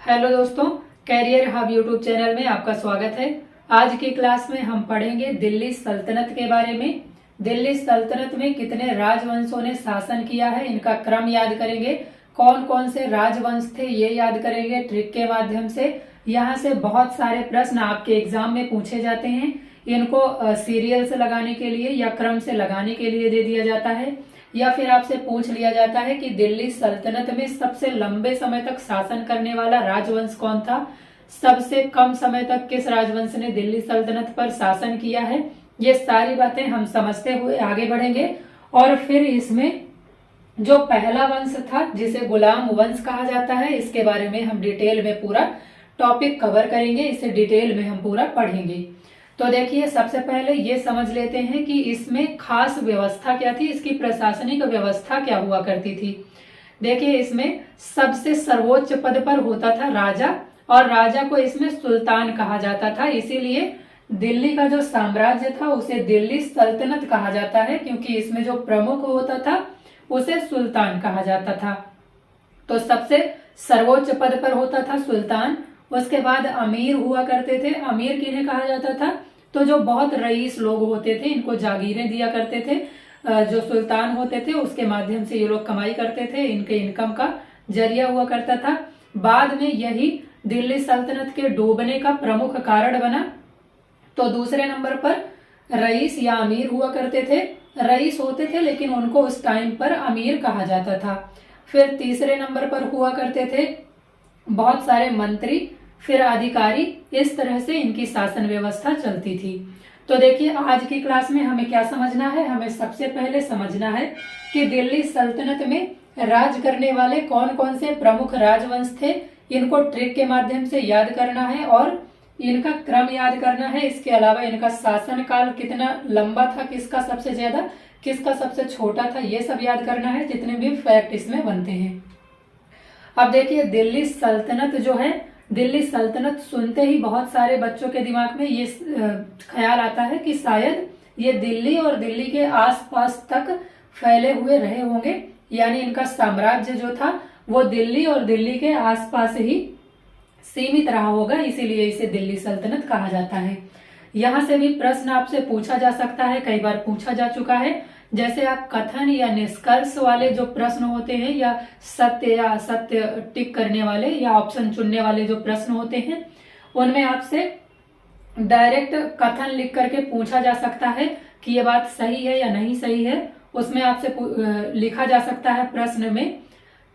Hello दोस्तों, career hub YouTube channel में आपका स्वागत है। आज की क्लास में हम पढ़ेंगे दिल्ली सल्तनत के बारे में। दिल्ली सल्तनत में कितने राजवंशों ने शासन किया है, इनका क्रम याद करेंगे। कौन कौन से राजवंश थे ये याद करेंगे ट्रिक के माध्यम से। यहाँ से बहुत सारे प्रश्न आपके एग्जाम में पूछे जाते हैं। इनको सीरियल से लगाने के लिए या क्रम से लगाने के लिए दे दिया जाता है, या फिर आपसे पूछ लिया जाता है कि दिल्ली सल्तनत में सबसे लंबे समय तक शासन करने वाला राजवंश कौन था, सबसे कम समय तक किस राजवंश ने दिल्ली सल्तनत पर शासन किया है। ये सारी बातें हम समझते हुए आगे बढ़ेंगे। और फिर इसमें जो पहला वंश था जिसे गुलाम वंश कहा जाता है, इसके बारे में हम डिटेल में पूरा टॉपिक कवर करेंगे। इसे डिटेल में हम पूरा पढ़ेंगे। तो देखिए, सबसे पहले ये समझ लेते हैं कि इसमें खास व्यवस्था क्या थी, इसकी प्रशासनिक व्यवस्था क्या हुआ करती थी। देखिए, इसमें सबसे सर्वोच्च पद पर होता था राजा, और राजा को इसमें सुल्तान कहा जाता था। इसीलिए दिल्ली का जो साम्राज्य था उसे दिल्ली सल्तनत कहा जाता है, क्योंकि इसमें जो प्रमुख होता था उसे सुल्तान कहा जाता था। तो सबसे सर्वोच्च पद पर होता था सुल्तान। उसके बाद अमीर हुआ करते थे। अमीर किन्हें कहा जाता था, तो जो बहुत रईस लोग होते थे, इनको जागीरें दिया करते थे। जो सुल्तान होते थे उसके माध्यम से ये लोग कमाई करते थे, इनके इनकम का जरिया हुआ करता था। बाद में यही दिल्ली सल्तनत के डूबने का प्रमुख कारण बना। तो दूसरे नंबर पर रईस या अमीर हुआ करते थे। रईस होते थे लेकिन उनको उस टाइम पर अमीर कहा जाता था। फिर तीसरे नंबर पर हुआ करते थे बहुत सारे मंत्री, फिर अधिकारी। इस तरह से इनकी शासन व्यवस्था चलती थी। तो देखिए, आज की क्लास में हमें क्या समझना है। हमें सबसे पहले समझना है कि दिल्ली सल्तनत में राज करने वाले कौन कौन से प्रमुख राजवंश थे। इनको ट्रिक के माध्यम से याद करना है और इनका क्रम याद करना है। इसके अलावा इनका शासन काल कितना लंबा था, किसका सबसे ज्यादा, किसका सबसे छोटा था, ये सब याद करना है। जितने भी फैक्ट इसमें बनते हैं। अब देखिए, दिल्ली सल्तनत जो है, दिल्ली सल्तनत सुनते ही बहुत सारे बच्चों के दिमाग में ये ख्याल आता है कि शायद ये दिल्ली और दिल्ली के आसपास तक फैले हुए रहे होंगे। यानी इनका साम्राज्य जो था वो दिल्ली और दिल्ली के आसपास ही सीमित रहा होगा, इसीलिए इसे दिल्ली सल्तनत कहा जाता है। यहाँ से भी प्रश्न आपसे पूछा जा सकता है, कई बार पूछा जा चुका है। जैसे आप कथन या निष्कर्ष वाले जो प्रश्न होते हैं, या सत्य या असत्य टिक करने वाले या ऑप्शन चुनने वाले जो प्रश्न होते हैं, उनमें आपसे डायरेक्ट कथन लिख करके पूछा जा सकता है कि ये बात सही है या नहीं सही है। उसमें आपसे लिखा जा सकता है प्रश्न में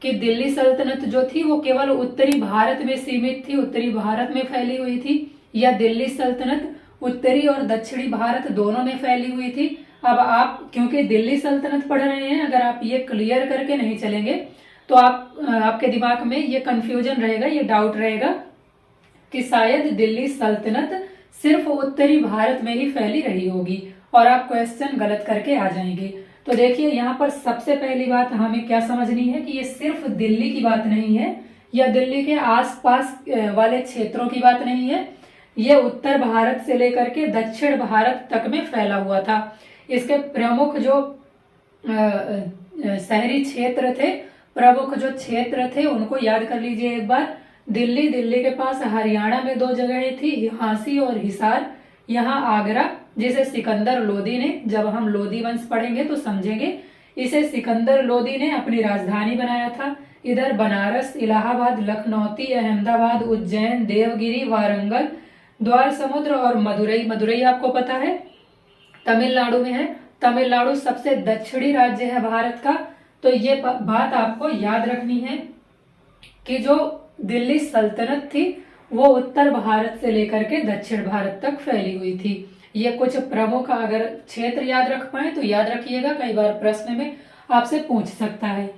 कि दिल्ली सल्तनत जो थी वो केवल उत्तरी भारत में सीमित थी, उत्तरी भारत में फैली हुई थी, या दिल्ली सल्तनत उत्तरी और दक्षिणी भारत दोनों में फैली हुई थी। अब आप क्योंकि दिल्ली सल्तनत पढ़ रहे हैं, अगर आप ये क्लियर करके नहीं चलेंगे तो आपके दिमाग में ये कंफ्यूजन रहेगा, ये डाउट रहेगा कि शायद दिल्ली सल्तनत सिर्फ उत्तरी भारत में ही फैली रही होगी, और आप क्वेश्चन गलत करके आ जाएंगे। तो देखिए, यहाँ पर सबसे पहली बात हमें क्या समझनी है कि ये सिर्फ दिल्ली की बात नहीं है, या दिल्ली के आसपास वाले क्षेत्रों की बात नहीं है। ये उत्तर भारत से लेकर के दक्षिण भारत तक में फैला हुआ था। इसके प्रमुख जो शहरी क्षेत्र थे, प्रमुख जो क्षेत्र थे, उनको याद कर लीजिए एक बार। दिल्ली के पास हरियाणा में दो जगहें थी, झांसी और हिसार। यहाँ आगरा, जिसे सिकंदर लोदी ने, जब हम लोदी वंश पढ़ेंगे तो समझेंगे, इसे सिकंदर लोदी ने अपनी राजधानी बनाया था। इधर बनारस, इलाहाबाद, लखनौती, अहमदाबाद, उज्जैन, देवगिरी, वारंगल, द्वार समुद्र और मदुरई। मदुरई आपको पता है तमिलनाडु में है। तमिलनाडु सबसे दक्षिणी राज्य है भारत का। तो ये बात आपको याद रखनी है कि जो दिल्ली सल्तनत थी वो उत्तर भारत से लेकर के दक्षिण भारत तक फैली हुई थी। ये कुछ प्रमुख अगर क्षेत्र याद रख पाए तो याद रखिएगा, कई बार प्रश्न में आपसे पूछ सकता है।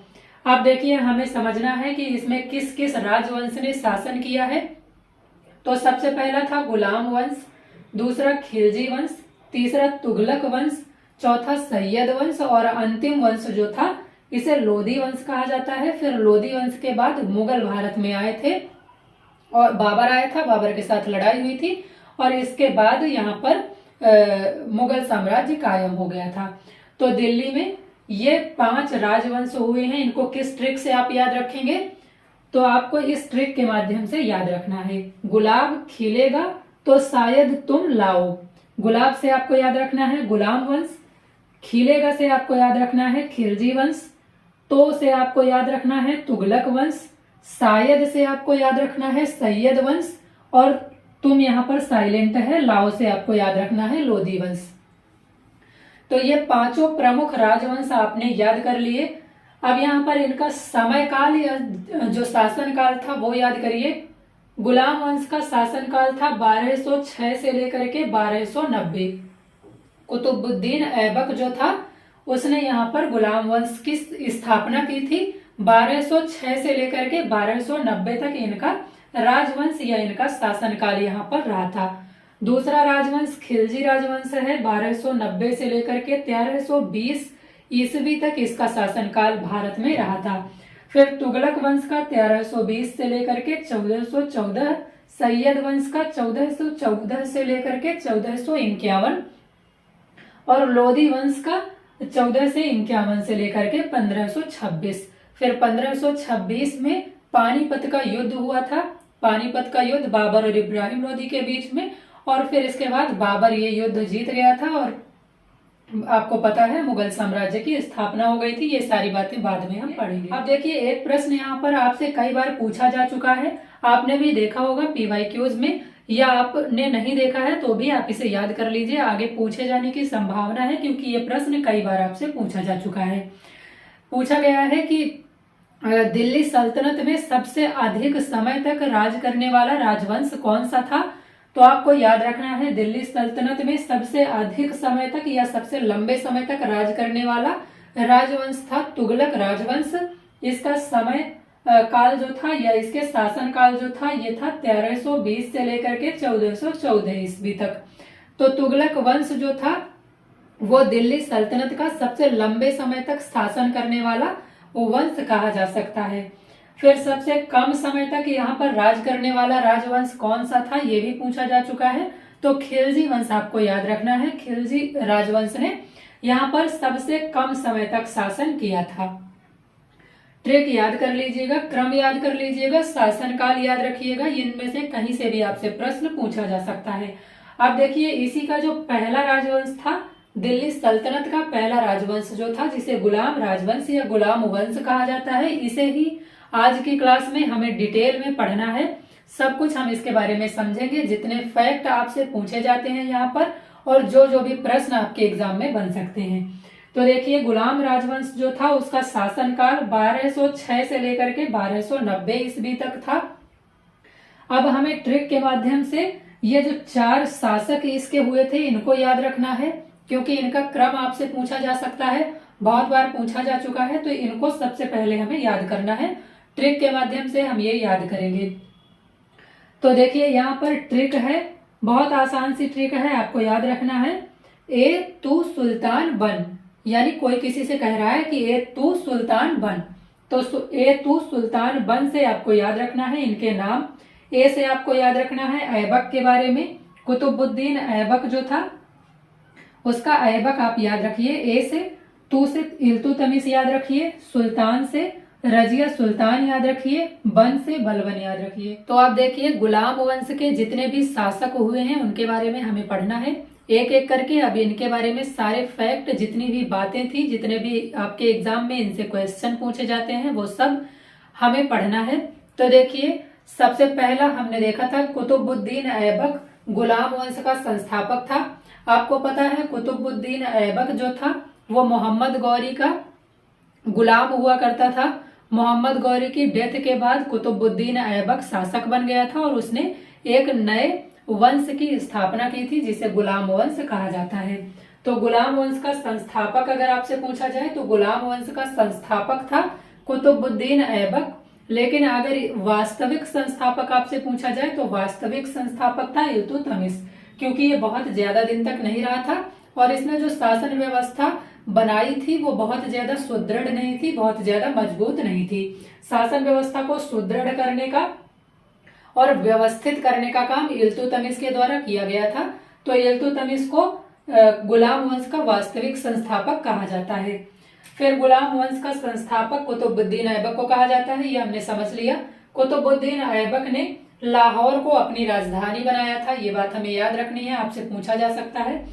अब देखिए, हमें समझना है कि इसमें किस किस राजवंश ने शासन किया है। तो सबसे पहला था गुलाम वंश, दूसरा खिलजी वंश, तीसरा तुगलक वंश, चौथा सैयद वंश, और अंतिम वंश जो था इसे लोदी वंश कहा जाता है। फिर लोदी वंश के बाद मुगल भारत में आए थे और बाबर आया था, बाबर के साथ लड़ाई हुई थी, और इसके बाद यहाँ पर मुगल साम्राज्य कायम हो गया था। तो दिल्ली में ये 5 राजवंश हुए हैं। इनको किस ट्रिक से आप याद रखेंगे, तो आपको इस ट्रिक के माध्यम से याद रखना है। गुलाब खिलेगा तो शायद तुम लाओ, गुलाब से आपको याद रखना है गुलाम वंश, खिलेगा से आपको याद रखना है खिलजी वंश, तो से आपको याद रखना है तुगलक वंश, शायद से आपको याद रखना है सैयद वंश, और तुम यहाँ पर साइलेंट है, लाओ से आपको याद रखना है लोधी वंश। तो ये पांचों प्रमुख राजवंश आपने याद कर लिए। अब यहाँ पर इनका समयकाल या जो शासनकाल था वो याद करिए। गुलाम वंश का शासनकाल था 1206 से लेकर के 1290। कुतुबुद्दीन ऐबक जो था उसने यहाँ पर गुलाम वंश की स्थापना की थी। 1206 से लेकर के 1290 तक इनका राजवंश या इनका शासनकाल यहाँ पर रहा था। दूसरा राजवंश खिलजी राजवंश है, 1290 से लेकर के 1320 ईस्वी तक इसका शासनकाल भारत में रहा था। फिर तुगलक वंश का 1320 से लेकर के 1414, सैयद वंश का 1414 से लेकर के 1451 और लोधी वंश का 14 से 51 से लेकर के 1526। फिर 1526 में पानीपत का युद्ध हुआ था। पानीपत का युद्ध बाबर और इब्राहिम लोधी के बीच में, और फिर इसके बाद बाबर ये युद्ध जीत गया था और आपको पता है मुगल साम्राज्य की स्थापना हो गई थी। ये सारी बातें बाद में हम पढ़ेंगे। अब देखिए, एक प्रश्न यहाँ पर आपसे कई बार पूछा जा चुका है, आपने भी देखा होगा PYQs में, या आपने नहीं देखा है तो भी आप इसे याद कर लीजिए, आगे पूछे जाने की संभावना है, क्योंकि ये प्रश्न कई बार आपसे पूछा जा चुका है। पूछा गया है कि दिल्ली सल्तनत में सबसे अधिक समय तक राज करने वाला राजवंश कौन सा था। तो आपको याद रखना है, दिल्ली सल्तनत में सबसे अधिक समय तक या सबसे लंबे समय तक राज करने वाला राजवंश था तुगलक राजवंश। इसका समय काल जो था या इसके शासन काल जो था ये था 1320 से लेकर के 1414 ईस्वी तक। तो तुगलक वंश जो था वो दिल्ली सल्तनत का सबसे लंबे समय तक शासन करने वाला वंश कहा जा सकता है। फिर सबसे कम समय तक यहाँ पर राज करने वाला राजवंश कौन सा था ये भी पूछा जा चुका है। तो खिलजी वंश आपको याद रखना है, खिलजी राजवंश ने यहाँ पर सबसे कम समय तक शासन किया था। ट्रिक याद कर लीजिएगा, क्रम याद कर लीजिएगा, शासनकाल याद रखिएगा, इनमें से कहीं से भी आपसे प्रश्न पूछा जा सकता है। अब देखिए, इसी का जो पहला राजवंश था, दिल्ली सल्तनत का पहला राजवंश जो था, जिसे गुलाम राजवंश या गुलाम वंश कहा जाता है, इसे ही आज की क्लास में हमें डिटेल में पढ़ना है। सब कुछ हम इसके बारे में समझेंगे, जितने फैक्ट आपसे पूछे जाते हैं यहाँ पर, और जो भी प्रश्न आपके एग्जाम में बन सकते हैं। तो देखिए, गुलाम राजवंश जो था उसका शासनकाल 1206 से लेकर के 1290 ईस्वी तक था। अब हमें ट्रिक के माध्यम से ये जो 4 शासक इसके हुए थे इनको याद रखना है, क्योंकि इनका क्रम आपसे पूछा जा सकता है, बहुत बार पूछा जा चुका है, तो इनको सबसे पहले हमें याद करना है। ट्रिक के माध्यम से हम ये याद करेंगे। तो देखिए, यहाँ पर ट्रिक है, बहुत आसान सी ट्रिक है, आपको याद रखना है। ए तू सुल्तान बन, यानी कोई किसी से कह रहा है कि ए तू सुल्तान बन, तो ए तू सुल्तान बन से आपको याद रखना है इनके नाम। ए से आपको याद रखना है ऐबक के बारे में, कुतुबुद्दीन ऐबक जो था उसका ऐबक आप याद रखिए ए से। तू से इल्तुतमिश याद रखिए, सुल्तान से रजिया सुल्तान याद रखिए, बन से बलबन याद रखिए। तो आप देखिए, गुलाम वंश के जितने भी शासक हुए हैं उनके बारे में हमें पढ़ना है एक एक करके। अब इनके बारे में सारे फैक्ट, जितनी भी बातें थी, जितने भी आपके एग्जाम में इनसे क्वेश्चन पूछे जाते हैं, वो सब हमें पढ़ना है। तो देखिए, सबसे पहला हमने देखा था कुतुबुद्दीन ऐबक गुलाम वंश का संस्थापक था। आपको पता है कुतुबुद्दीन ऐबक जो था वो मोहम्मद गौरी का गुलाम हुआ करता था। मोहम्मद गौरी की डेथ के बाद कुतुबुद्दीन ऐबक शासक बन गया था और उसने एक नए वंश की स्थापना की थी जिसे गुलाम वंश कहा जाता है। तो गुलाम वंश का संस्थापक अगर आपसे पूछा जाए तो गुलाम वंश का संस्थापक था कुतुबुद्दीन ऐबक। लेकिन अगर वास्तविक संस्थापक आपसे पूछा जाए तो वास्तविक संस्थापक था इल्तुतमिश, क्योंकि ये बहुत ज्यादा दिन तक नहीं रहा था और इसने जो शासन व्यवस्था बनाई थी वो बहुत ज्यादा सुदृढ़ नहीं थी, बहुत ज्यादा मजबूत नहीं थी। शासन व्यवस्था को सुदृढ़ करने का और व्यवस्थित करने का काम इल्तुतमिश के द्वारा किया गया था। तो इल्तुतमिश को गुलाम वंश का वास्तविक संस्थापक कहा जाता है। फिर गुलाम वंश का संस्थापक कुतुबुद्दीन ऐबक को कहा जाता है, ये हमने समझ लिया। कुतुबुद्दीन ऐबक ने लाहौर को अपनी राजधानी बनाया था, ये बात हमें याद रखनी है, आपसे पूछा जा सकता है।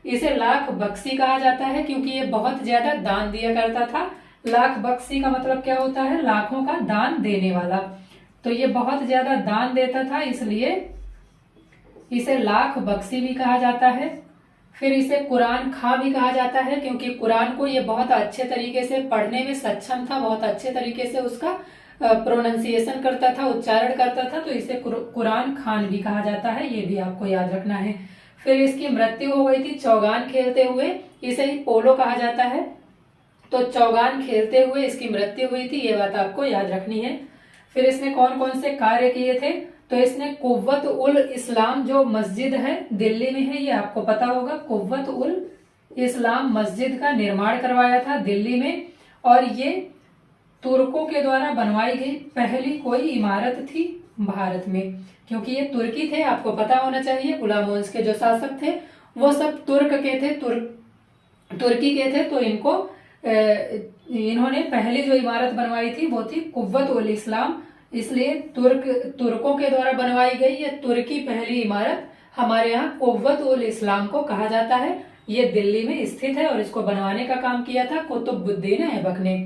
इसे लाख बख्शी कहा जाता है क्योंकि ये बहुत ज्यादा दान दिया करता था। लाख बख्शी का मतलब क्या होता है? लाखों का दान देने वाला। तो ये बहुत ज्यादा दान देता था, इसलिए इसे लाख बख्शी भी कहा जाता है। फिर इसे कुरान खां भी कहा जाता है क्योंकि कुरान को ये बहुत अच्छे तरीके से पढ़ने में सक्षम था, बहुत अच्छे तरीके से उसका प्रोनाउंसिएशन करता था, उच्चारण करता था, तो इसे कुरान खान भी कहा जाता है, ये भी आपको याद रखना है। फिर इसकी मृत्यु हो गई थी चौगान खेलते हुए, इसे ही पोलो कहा जाता है। तो चौगान खेलते हुए इसकी मृत्यु हुई थी, ये बात आपको याद रखनी है। फिर इसने कौन कौन से कार्य किए थे? तो इसने कुव्वत उल इस्लाम जो मस्जिद है दिल्ली में है, ये आपको पता होगा, कुव्वत उल इस्लाम मस्जिद का निर्माण करवाया था दिल्ली में। और ये तुर्कों के द्वारा बनवाई गई पहली कोई इमारत थी भारत में, क्योंकि ये तुर्की थे, आपको पता होना चाहिए। गुलाम वंश के जो शासक थे वो सब तुर्क के थे, तुर्की के थे। तो इन्होंने पहली जो इमारत बनवाई थी वो थी कुव्वत उल इस्लाम, इसलिए तुर्कों के द्वारा बनवाई गई ये तुर्की पहली इमारत हमारे यहाँ कुव्वत उल इस्लाम को कहा जाता है। ये दिल्ली में स्थित है और इसको बनवाने का काम किया था कुतुबुद्दीन ऐबक ने।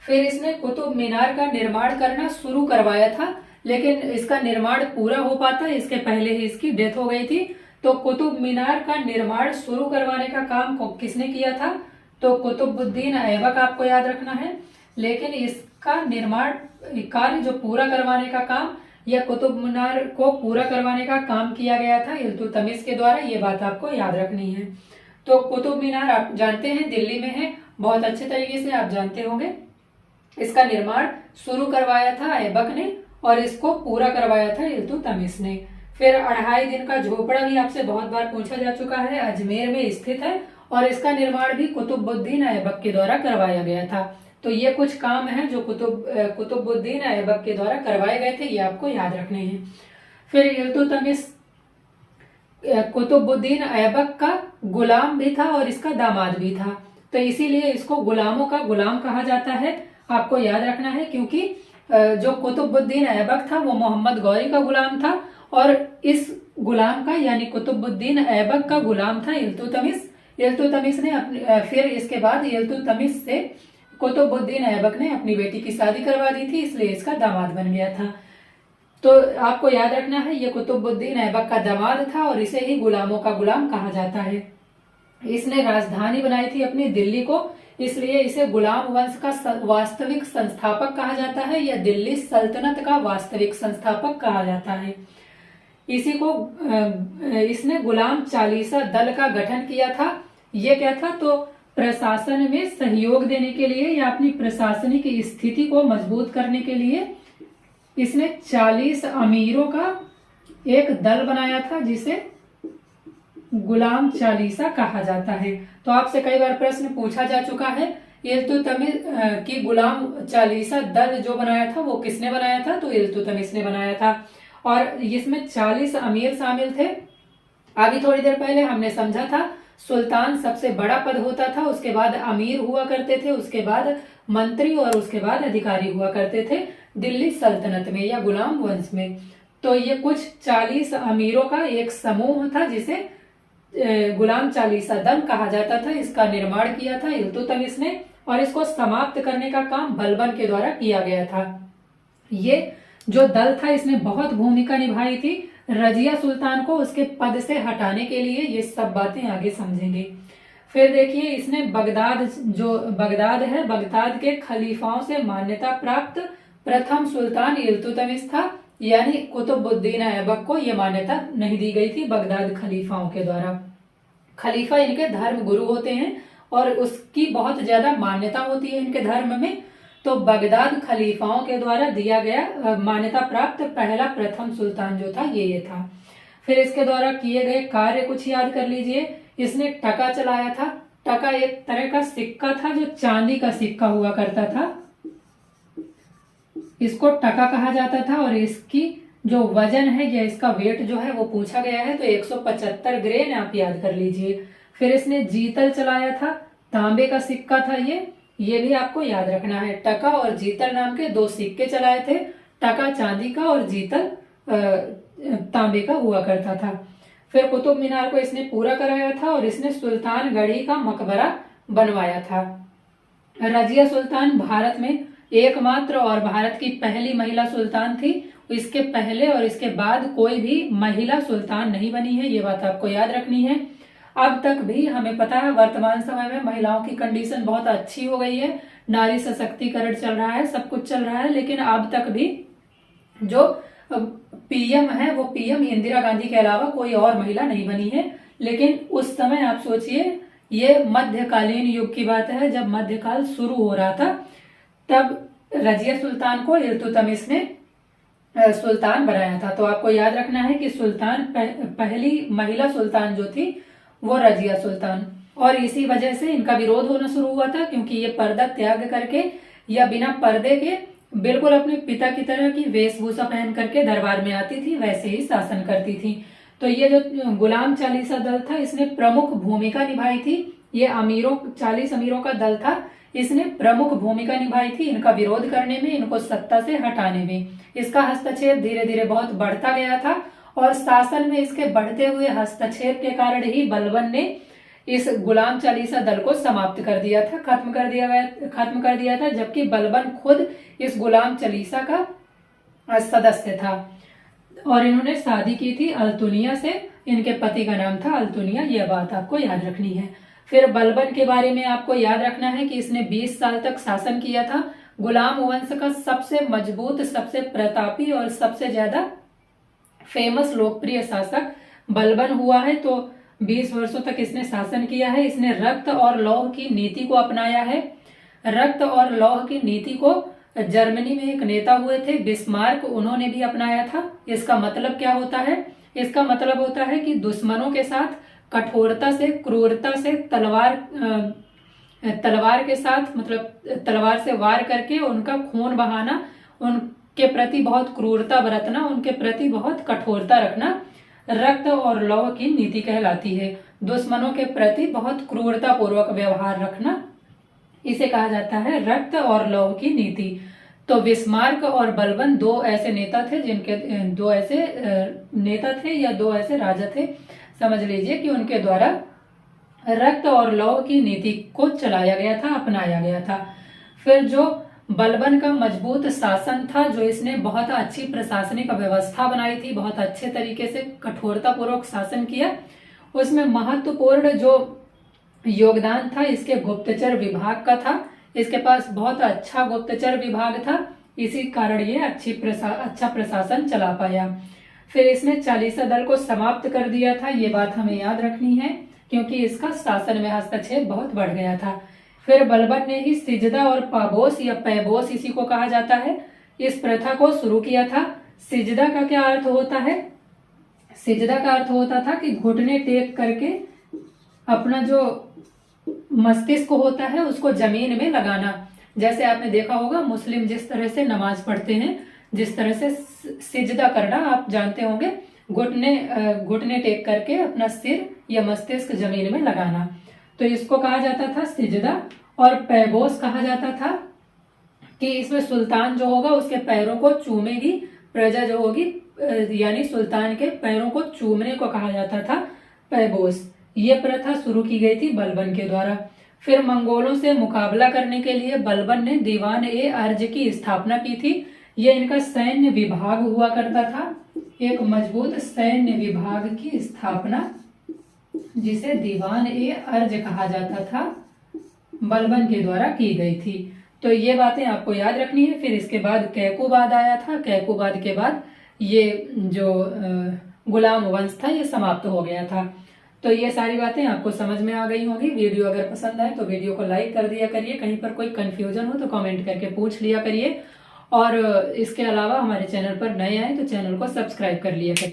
फिर इसने कुतुब मीनार का निर्माण करना शुरू करवाया था, लेकिन इसका निर्माण पूरा हो पाता इसके पहले ही इसकी डेथ हो गई थी। तो कुतुब मीनार का निर्माण शुरू करवाने का काम किसने किया था? तो कुतुबुद्दीन ऐबक आपको याद रखना है। लेकिन इसका निर्माण कार्य जो पूरा करवाने का काम या कुतुब मीनार को पूरा करवाने का काम किया गया था इल्तुतमिश के द्वारा, ये बात आपको याद रखनी है। तो कुतुब मीनार आप जानते हैं दिल्ली में है, बहुत अच्छे तरीके से आप जानते होंगे। इसका निर्माण शुरू करवाया था ऐबक ने और इसको पूरा करवाया था इल्तुतमिश ने। फिर 2.5 दिन का झोपड़ा भी आपसे बहुत बार पूछा जा चुका है, अजमेर में स्थित है और इसका निर्माण भी कुतुबुद्दीन ऐबक के द्वारा करवाया गया था। तो ये कुछ काम है जो कुतुबुद्दीन ऐबक के द्वारा करवाए गए थे, ये आपको याद रखने हैं। फिर इल्तुतमिश कुतुबुद्दीन ऐबक का गुलाम भी था और इसका दामाद भी था, तो इसीलिए इसको गुलामों का गुलाम कहा जाता है, आपको याद रखना है। क्योंकि जो कुतुबुद्दीन ऐबक था वो मोहम्मद गौरी का गुलाम था और इस गुलाम का यानी कुतुबुद्दीन ऐबक का गुलाम था इल्तुतमिश। इल्तुतमिश ने फिर इसके बाद इल्तुतमिश से कुतुबुद्दीन ऐबक ने अपनी बेटी की शादी करवा दी थी, इसलिए इसका दामाद बन गया था। तो आपको याद रखना है ये कुतुबुद्दीन ऐबक का दामाद था और इसे ही गुलामों का गुलाम कहा जाता है। इसने राजधानी बनाई थी अपनी दिल्ली को, इसलिए इसे गुलाम वंश का वास्तविक संस्थापक कहा जाता है या दिल्ली सल्तनत का वास्तविक संस्थापक कहा जाता है। इसी को इसने गुलाम चालीसा दल का गठन किया था। ये क्या था? तो प्रशासन में सहयोग देने के लिए या अपनी प्रशासनिक स्थिति को मजबूत करने के लिए इसने 40 अमीरों का एक दल बनाया था जिसे गुलाम चालीसा कहा जाता है। तो आपसे कई बार प्रश्न पूछा जा चुका है इल्तुतमिश की गुलाम चालीसा दल जो बनाया था वो किसने बनाया था? तो इल्तुतमिश ने बनाया था और इसमें 40 अमीर शामिल थे। अभी थोड़ी देर पहले हमने समझा था सुल्तान सबसे बड़ा पद होता था, उसके बाद अमीर हुआ करते थे, उसके बाद मंत्री और उसके बाद अधिकारी हुआ करते थे दिल्ली सल्तनत में या गुलाम वंश में। तो ये कुछ 40 अमीरों का एक समूह था जिसे गुलाम चालीसा दल कहा जाता था। इसका निर्माण किया था इल्तुतमिश ने और इसको समाप्त करने का काम बलबन के द्वारा किया गया था। ये जो दल था इसने बहुत भूमिका निभाई थी रजिया सुल्तान को उसके पद से हटाने के लिए, ये सब बातें आगे समझेंगे। फिर देखिए इसने बगदाद है, बगदाद के खलीफाओं से मान्यता प्राप्त प्रथम सुल्तान इल्तुतमिश था, यानी कुतुबुद्दीन ऐबक को यह मान्यता नहीं दी गई थी बगदाद खलीफाओं के द्वारा। खलीफा इनके धर्म गुरु होते हैं और उसकी बहुत ज्यादा मान्यता होती है इनके धर्म में। तो बगदाद खलीफाओं के द्वारा दिया गया मान्यता प्राप्त पहला प्रथम सुल्तान जो था ये था। फिर इसके द्वारा किए गए कार्य कुछ याद कर लीजिए। इसने टका चलाया था। टका एक तरह का सिक्का था जो चांदी का सिक्का हुआ करता था, इसको टका कहा जाता था और इसकी जो वजन है या इसका वेट जो है वो पूछा गया है तो 175 ग्रेन आप याद कर लीजिए। फिर इसने जीतल चलाया था, तांबे का सिक्का था ये भी आपको याद रखना है। टका और जीतल नाम के 2 सिक्के चलाए थे। टका चांदी का और जीतल तांबे का हुआ करता था। फिर कुतुब मीनार को इसने पूरा कराया था और इसने सुल्तान गढ़ी का मकबरा बनवाया था। रजिया सुल्तान भारत में एकमात्र और भारत की पहली महिला सुल्तान थी। इसके पहले और इसके बाद कोई भी महिला सुल्तान नहीं बनी है, ये बात आपको याद रखनी है। अब तक भी हमें पता है वर्तमान समय में महिलाओं की कंडीशन बहुत अच्छी हो गई है, नारी सशक्तिकरण चल रहा है, सब कुछ चल रहा है, लेकिन अब तक भी जो पीएम है वो पीएम इंदिरा गांधी के अलावा कोई और महिला नहीं बनी है। लेकिन उस समय आप सोचिए, ये मध्यकालीन युग की बात है, जब मध्यकाल शुरू हो रहा था, तब रजिया सुल्तान को इल्तुतमिश ने सुल्तान बनाया था। तो आपको याद रखना है कि सुल्तान पहली महिला सुल्तान जो थी वो रजिया सुल्तान, और इसी वजह से इनका विरोध होना शुरू हुआ था, क्योंकि ये पर्दा त्याग करके या बिना पर्दे के बिल्कुल अपने पिता की तरह की वेशभूषा पहन करके दरबार में आती थी, वैसे ही शासन करती थी। तो ये जो गुलाम चालीसा दल था, इसने प्रमुख भूमिका निभाई थी। ये 40 अमीरों का दल था, इसने प्रमुख भूमिका निभाई थी इनका विरोध करने में, इनको सत्ता से हटाने में। इसका हस्तक्षेप धीरे धीरे बहुत बढ़ता गया था, और शासन में इसके बढ़ते हुए हस्तक्षेप के कारण ही बलबन ने इस गुलाम चालीसा दल को समाप्त कर दिया था, खत्म कर दिया था, जबकि बलबन खुद इस गुलाम चालीसा का सदस्य था। और इन्होंने शादी की थी अल्तुनिया से, इनके पति का नाम था अल्तुनिया, यह बात आपको याद रखनी है। फिर बलबन के बारे में आपको याद रखना है कि इसने 20 साल तक शासन किया था। गुलाम वंश का सबसे मजबूत, सबसे प्रतापी और सबसे ज्यादा फेमस लोकप्रिय शासक बलबन हुआ है। तो 20 वर्षों तक इसने शासन किया है। इसने रक्त और लौह की नीति को अपनाया है। रक्त और लौह की नीति को जर्मनी में एक नेता हुए थे बिस्मार्क, उन्होंने भी अपनाया था। इसका मतलब क्या होता है? इसका मतलब होता है कि दुश्मनों के साथ कठोरता से, क्रूरता से, तलवार के साथ, मतलब तलवार से वार करके उनका खून बहाना, उनके प्रति बहुत क्रूरता बरतना, उनके प्रति बहुत कठोरता रखना रक्त और लौह की नीति कहलाती है। दुश्मनों के प्रति बहुत क्रूरता पूर्वक व्यवहार रखना, इसे कहा जाता है रक्त और लौह की नीति। तो बिस्मार्क और बलबन दो ऐसे नेता थे या दो ऐसे राजा थे, समझ लीजिए, कि उनके द्वारा रक्त और लौह की नीति को चलाया गया था, अपनाया गया था। फिर जो बलबन का मजबूत शासन था, जो इसने बहुत अच्छी प्रशासनिक व्यवस्था बनाई थी, बहुत अच्छे तरीके से कठोरता पूर्वक शासन किया, उसमें महत्वपूर्ण जो योगदान था इसके गुप्तचर विभाग का था। इसके पास बहुत अच्छा गुप्तचर विभाग था, इसी कारण ये अच्छा प्रशासन चला पाया। फिर इसने चालीसा दल को समाप्त कर दिया था, ये बात हमें याद रखनी है, क्योंकि इसका शासन में हस्तक्षेप बहुत बढ़ गया था। फिर बलबन ने ही सिजदा और पाबोस या पैबोस, इसी को कहा जाता है, इस प्रथा को शुरू किया था। सिजदा का क्या अर्थ होता है? सिजदा का अर्थ होता था कि घुटने टेक करके अपना जो मस्तिष्क होता है उसको जमीन में लगाना। जैसे आपने देखा होगा मुस्लिम जिस तरह से नमाज पढ़ते हैं, जिस तरह से सिजदा करना आप जानते होंगे, घुटने टेक करके अपना सिर या मस्तिष्क जमीन में लगाना, तो इसको कहा जाता था सिजदा। और पैबोस कहा जाता था कि इसमें सुल्तान जो होगा उसके पैरों को चूमेगी, प्रजा जो होगी यानी सुल्तान के पैरों को चूमने को कहा जाता था पैबोस। ये प्रथा शुरू की गई थी बलबन के द्वारा। फिर मंगोलों से मुकाबला करने के लिए बलबन ने दीवान ए अर्ज की स्थापना की थी। ये इनका सैन्य विभाग हुआ करता था, एक मजबूत सैन्य विभाग की स्थापना, जिसे दीवान ए अर्ज कहा जाता था, बलबन के द्वारा की गई थी। तो ये बातें आपको याद रखनी है। फिर इसके बाद कैकुबाद आया था। कैकुबाद के बाद ये जो गुलाम वंश था ये समाप्त हो गया था। तो ये सारी बातें आपको समझ में आ गई होंगी। वीडियो अगर पसंद आए तो वीडियो को लाइक कर दिया करिए। कहीं पर कोई कंफ्यूजन हो तो कमेंट करके पूछ लिया करिए। और इसके अलावा हमारे चैनल पर नए आए तो चैनल को सब्सक्राइब कर लिया करिए।